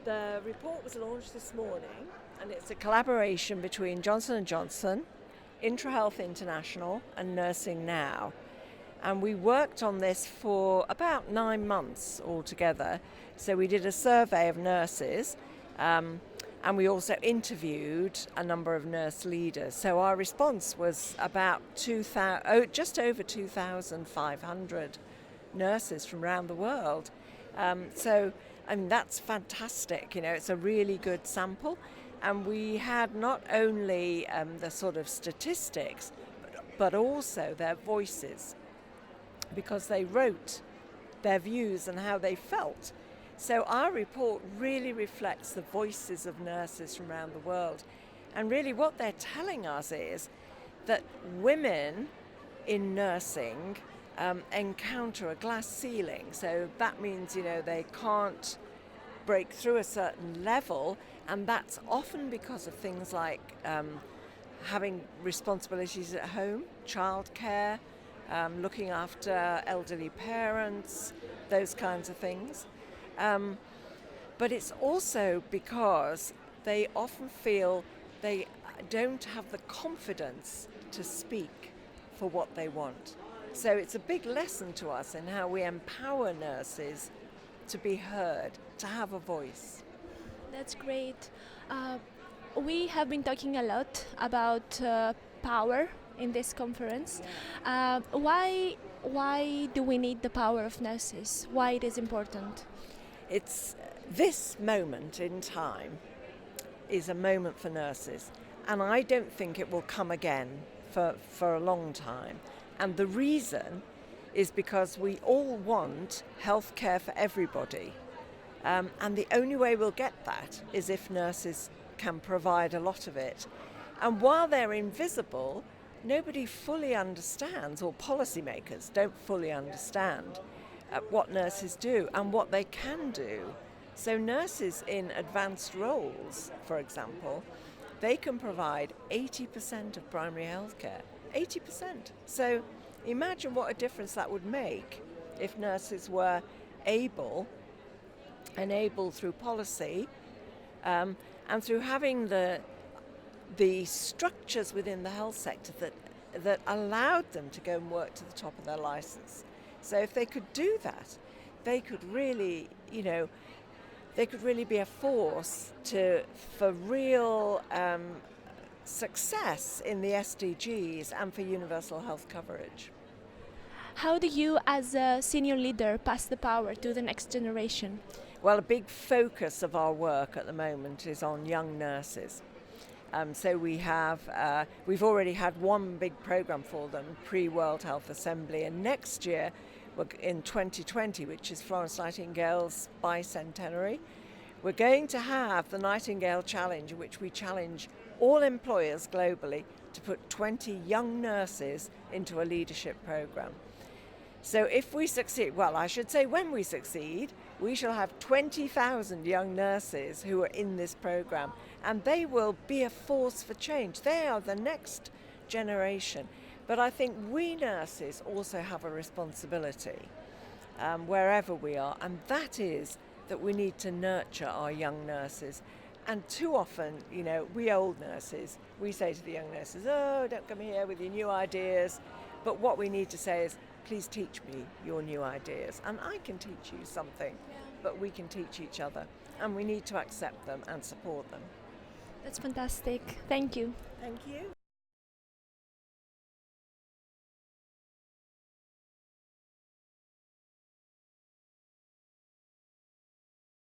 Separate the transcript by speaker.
Speaker 1: The report was launched this morning, and it's a collaboration between Johnson & Johnson, IntraHealth International and Nursing Now. And we worked on this for about 9 months altogether. So we did a survey of nurses, and we also interviewed a number of nurse leaders. So our response was about just over 2,500 nurses from around the world. That's fantastic. It's a really good sample. And we had not only the sort of statistics, but also their voices, because they wrote their views and how they felt. So our report really reflects the voices of nurses from around the world. And really what they're telling us is that women in nursing encounter a glass ceiling. So that means, they can't break through a certain level, and that's often because of things like having responsibilities at home, childcare, looking after elderly parents, those kinds of things. But it's also because they often feel they don't have the confidence to speak for what they want. So it's a big lesson to us in how we empower nurses to be heard, to have a voice.
Speaker 2: That's great. We have been talking a lot about power in this conference. Why do we need the power of nurses? Why it is important?
Speaker 1: It's this moment in time is a moment for nurses, and I don't think it will come again for a long time. And the reason is because we all want health care for everybody. And the only way we'll get that is if nurses can provide a lot of it. And while they're invisible, nobody fully understands, or policymakers don't fully understand what nurses do and what they can do. So nurses in advanced roles, for example, they can provide 80% of primary health care. 80%. So imagine what a difference that would make if nurses were able through policy and through having the structures within the health sector that allowed them to go and work to the top of their license. So if they could do that, they could really, be a force for real success in the SDGs and for universal health coverage.
Speaker 2: How do you, as a senior leader, pass the power to the next generation?
Speaker 1: Well, a big focus of our work at the moment is on young nurses. So we've already had one big program for them, pre-World Health Assembly, and next year, in 2020, which is Florence Nightingale's bicentenary, we're going to have the Nightingale Challenge, in which we challenge all employers globally to put 20 young nurses into a leadership program. So if we succeed, when we succeed, we shall have 20,000 young nurses who are in this program, and they will be a force for change. They are the next generation. But I think we nurses also have a responsibility wherever we are, and that is that we need to nurture our young nurses. And too often, we old nurses, we say to the young nurses, oh, don't come here with your new ideas. But what we need to say is, please teach me your new ideas. And I can teach you something, but we can teach each other. And we need to accept them and support them.
Speaker 2: That's fantastic. Thank you.
Speaker 1: Thank you.